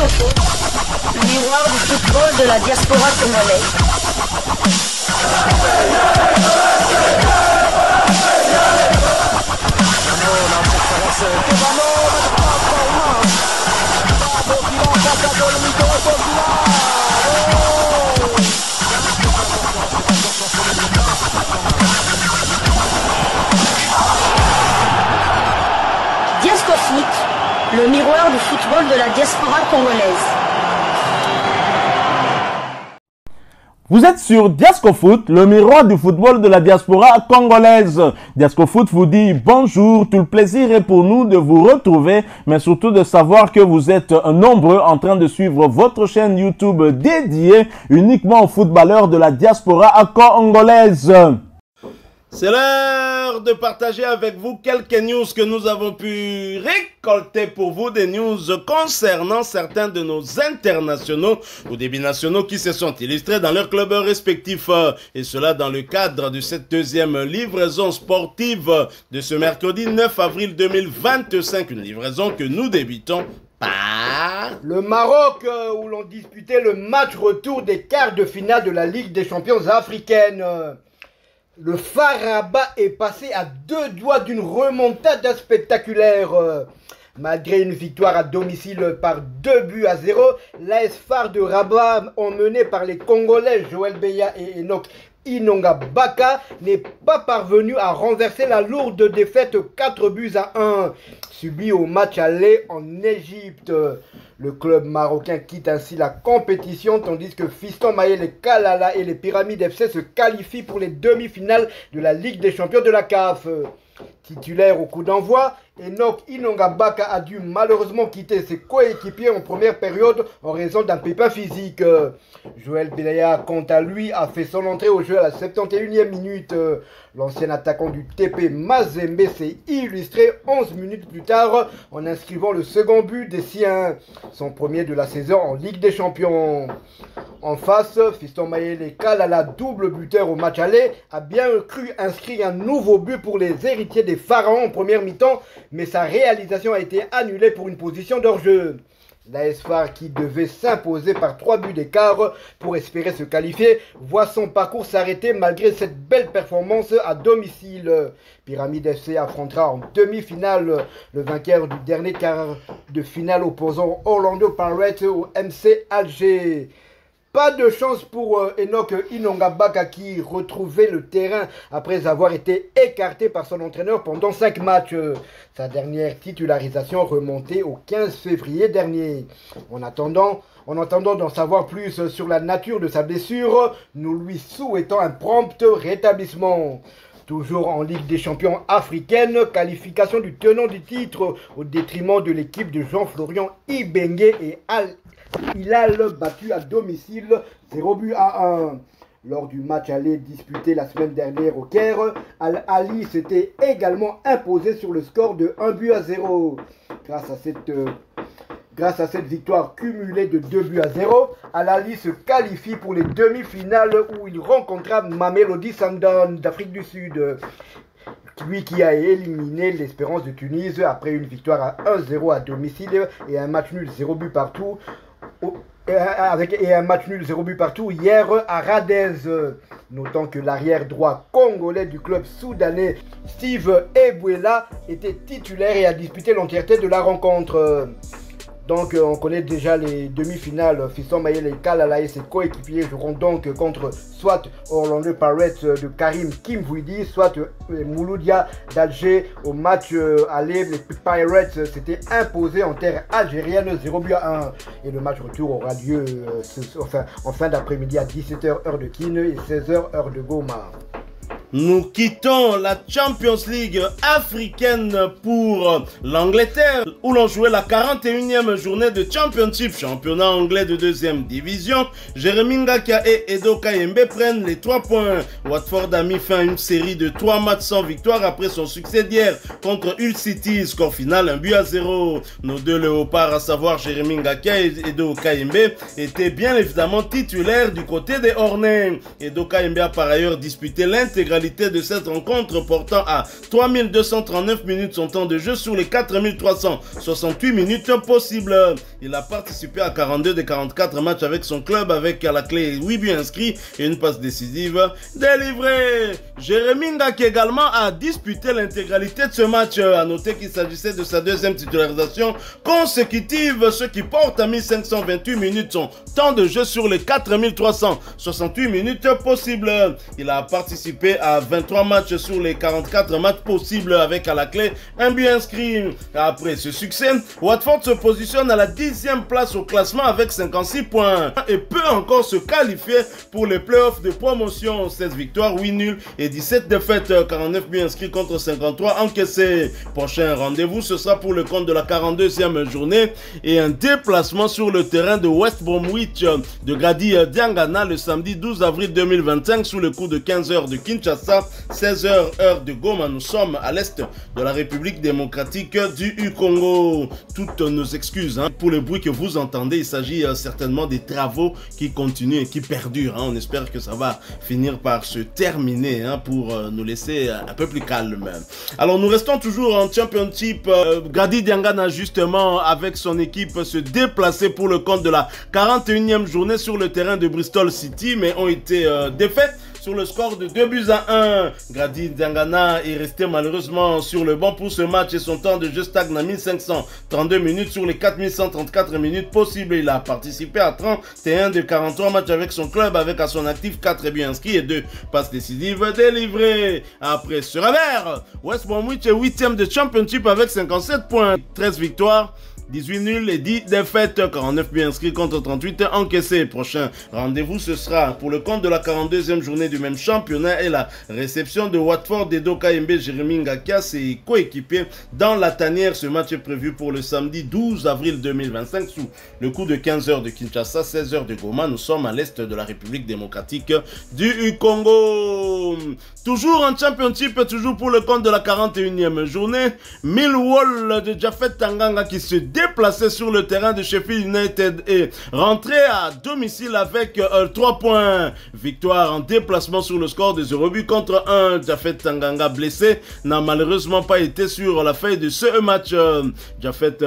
Foot, le miroir du football de la diaspora congolaise. Diasco Foot, le miroir du football de la diaspora congolaise. Vous êtes sur Diasco Foot, le miroir du football de la diaspora congolaise. Diasco Foot vous dit bonjour, tout le plaisir est pour nous de vous retrouver, mais surtout de savoir que vous êtes nombreux en train de suivre votre chaîne YouTube dédiée uniquement aux footballeurs de la diaspora congolaise. C'est l'heure de partager avec vous quelques news que nous avons pu récolter pour vous, des news concernant certains de nos internationaux ou des binationaux qui se sont illustrés dans leurs clubs respectifs. Et cela dans le cadre de cette deuxième livraison sportive de ce mercredi 9 avril 2025. Une livraison que nous débutons par le Maroc, où l'on disputait le match retour des quarts de finale de la Ligue des champions africaine. Le FAR Rabat est passé à 2 doigts d'une remontada spectaculaire. Malgré une victoire à domicile par 2-0, l'AS FAR de Rabat, emmené par les Congolais Joël Beya et Enoch Inonga Baka, n'est pas parvenu à renverser la lourde défaite 4-1 subie au match aller en Égypte. Le club marocain quitte ainsi la compétition, tandis que Fiston Mayele Kalala et les Pyramides FC se qualifient pour les demi-finales de la Ligue des champions de la CAF. Titulaire au coup d'envoi, Enoch Inonga Baka a dû malheureusement quitter ses coéquipiers en première période en raison d'un pépin physique. Joël Beya, quant à lui, a fait son entrée au jeu à la 71e minute. L'ancien attaquant du TP Mazembe s'est illustré 11 minutes plus tard en inscrivant le second but des siens, son premier de la saison en Ligue des Champions. En face, Fiston Mayele Kalala, double buteur au match aller, a bien cru inscrire un nouveau but pour les héritiers des Pharaons en première mi-temps, mais sa réalisation a été annulée pour une position d'hors-jeu. L'AS FAR, qui devait s'imposer par 3 buts d'écart pour espérer se qualifier, voit son parcours s'arrêter malgré cette belle performance à domicile. Pyramide FC affrontera en demi-finale le vainqueur du dernier quart de finale opposant Orlando Pirates au MC Alger. Pas de chance pour Enoch Inonga Baka qui retrouvait le terrain après avoir été écarté par son entraîneur pendant 5 matchs. Sa dernière titularisation remontait au 15 février dernier. En attendant d'en savoir plus sur la nature de sa blessure, nous lui souhaitons un prompt rétablissement. Toujours en Ligue des champions africaine, qualification du tenant du titre au détriment de l'équipe de Jean-Florian Ibenge et Hilal battu à domicile 0-1. Lors du match aller disputé la semaine dernière au Caire, Al-Ali s'était également imposé sur le score de 1-0. Grâce à cette victoire cumulée de 2-0, Al-Ali se qualifie pour les demi-finales où il rencontra Mamelodi Sundowns d'Afrique du Sud. Lui qui a éliminé l'Espérance de Tunis après une victoire à 1-0 à domicile et un match nul 0 but partout. Et un match nul 0 but partout hier à Radez. Notant que l'arrière droit congolais du club soudanais Steve Ebuela était titulaire et a disputé l'entièreté de la rencontre. Donc on connaît déjà les demi-finales. Fiston Mayele Kalala et ses coéquipiers joueront donc contre soit Orlando Pirates de Karim Kimvouidi, soit Mouloudia d'Alger. Au match aller, les Pirates s'étaient imposés en terre algérienne 0-1. Et le match retour aura lieu en fin d'après-midi à 17h heure de Kin et 16h heure de Goma. Nous quittons la Champions League africaine pour l'Angleterre où l'on jouait la 41e journée de Championship, championnat anglais de 2e division. Jérémy Ngakia et Edo Kayembe prennent les 3 points. Watford a mis fin à une série de 3 matchs sans victoire après son succès d'hier contre Hull City. Score final 1-0. Nos deux léopards, à savoir Jérémy Ngakia et Edo Kayembe, étaient bien évidemment titulaires du côté des Hornets. Edo Kayembe a par ailleurs disputé l'intégralité l'intégralité de cette rencontre, portant à 3239 minutes son temps de jeu sur les 4368 minutes possibles. Il a participé à 42 des 44 matchs avec son club, avec à la clé 8 buts inscrits et une passe décisive délivrée. Jérémy Ngaki également a disputé l'intégralité de ce match. A noter qu'il s'agissait de sa deuxième titularisation consécutive, ce qui porte à 1528 minutes son temps de jeu sur les 4368 minutes possibles. Il a participé à 23 matchs sur les 44 matchs possibles avec à la clé un but inscrit. Après ce succès, Watford se positionne à la 10e place au classement avec 56 points et peut encore se qualifier pour les playoffs de promotion. 16 victoires, 8 nuls et 17 défaites, 49 buts inscrits contre 53 encaissés. Prochain rendez-vous, ce sera pour le compte de la 42e journée et un déplacement sur le terrain de West Bromwich de Grady Diangana le samedi 12 avril 2025 sous le coup de 15h de Kinshasa, 16h heure de Goma. Nous sommes à l'est de la République démocratique du Congo. Toutes nos excuses pour le bruit que vous entendez. Il s'agit certainement des travaux qui continuent et qui perdurent. On espère que ça va finir par se terminer pour nous laisser un peu plus calme. Alors nous restons toujours en Championship. Grady Diangana justement avec son équipe se déplacer pour le compte de la 41e journée sur le terrain de Bristol City, mais ont été défaits sur le score de 2-1. Grady Diangana est resté malheureusement sur le banc pour ce match et son temps de jeu stagne à 1532 minutes sur les 4134 minutes possibles. Il a participé à 31 de 43 matchs avec son club, avec à son actif 4 buts inscrits et 2 passes décisives délivrées. Après ce revers, West Bromwich est 8e de Championship avec 57 points, 13 victoires, 18 nuls et 10 défaites, 49 buts inscrits contre 38 encaissés. Prochain rendez-vous, ce sera pour le compte de la 42e journée du même championnat et la réception de Watford d'Edoka Mbe. Jérémy Ngaki et coéquipier dans la tanière. Ce match est prévu pour le samedi 12 avril 2025 sous le coup de 15h de Kinshasa, 16h de Goma. Nous sommes à l'est de la République démocratique du Congo. Toujours en Championship, toujours pour le compte de la 41e journée, Millwall de Japhet Tanganga qui se déplacé sur le terrain de Sheffield United et rentré à domicile avec 3 points. Victoire en déplacement sur le score de 0 but contre 1. Japhet Tanganga blessé n'a malheureusement pas été sur la feuille de ce match. Japhet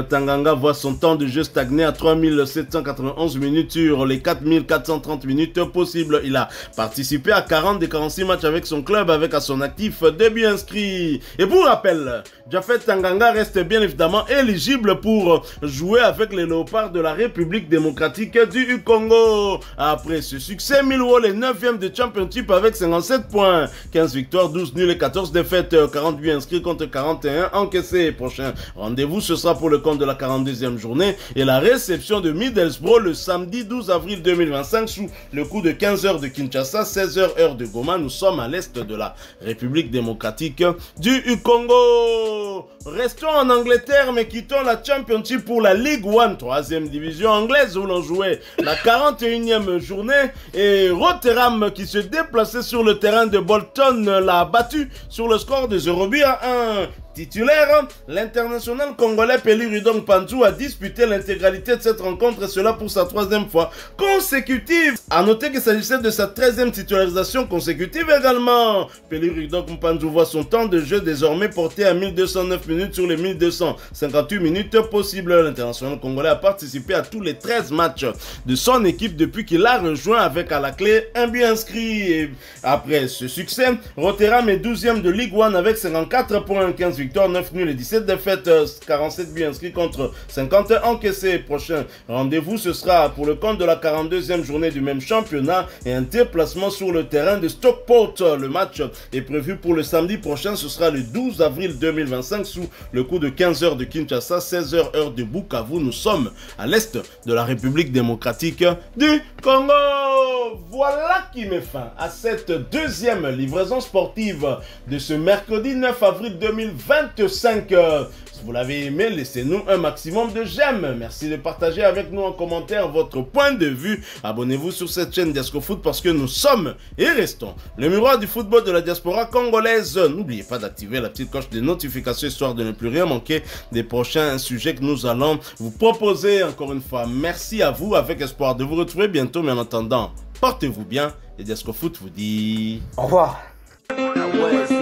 Tanganga voit son temps de jeu stagner à 3791 minutes sur les 4430 minutes possibles. Il a participé à 40 des 46 matchs avec son club, avec à son actif 2 buts inscrits. Et pour rappel, Japhet Tanganga reste bien évidemment éligible pour jouer avec les Léopards de la République démocratique du Congo. Après ce succès, Millwall est 9e de Championship avec 57 points, 15 victoires, 12 nuls et 14 défaites, 40 buts inscrits contre 41 encaissés. Prochain rendez-vous, ce sera pour le compte de la 42e journée et la réception de Middlesbrough le samedi 12 avril 2025 sous le coup de 15h de Kinshasa, 16h heure de Goma. Nous sommes à l'est de la République démocratique du Congo. Restons en Angleterre mais quittons la Championship pour la League One, 3e division anglaise où l'on jouait la 41e journée et Rotherham qui se déplaçait sur le terrain de Bolton l'a battu sur le score de 0-1. Titulaire, l'international congolais Peli Rudong Pantou a disputé l'intégralité de cette rencontre et cela pour sa 3e fois consécutive. A noter qu'il s'agissait de sa 13e titularisation consécutive également. Peli Rudong Pantou voit son temps de jeu désormais porté à 1209 minutes sur les 1258 minutes possibles. L'international congolais a participé à tous les 13 matchs de son équipe depuis qu'il a rejoint avec à la clé un but inscrit. Et après ce succès, Rotherham est 12e de Ligue 1 avec 54 points, 15 victoires, 9 nuls et 17 défaites, 47 buts inscrits contre 50 encaissés. Prochain rendez-vous, ce sera pour le compte de la 42e journée du même championnat et un déplacement sur le terrain de Stockport. Le match est prévu pour le samedi prochain, ce sera le 12 avril 2025 sous le coup de 15h de Kinshasa, 16h heure de Bukavu. Nous sommes à l'est de la République démocratique du Congo. Voilà qui met fin à cette deuxième livraison sportive de ce mercredi 9 avril 2025. Si vous l'avez aimé, laissez-nous un maximum de j'aime. Merci de partager avec nous en commentaire votre point de vue. Abonnez-vous sur cette chaîne Diascofoot parce que nous sommes et restons le miroir du football de la diaspora congolaise. N'oubliez pas d'activer la petite cloche de notification histoire de ne plus rien manquer des prochains sujets que nous allons vous proposer. Encore une fois, merci à vous avec espoir de vous retrouver bientôt. Mais en attendant, portez-vous bien et Diascofoot vous dit au revoir. West.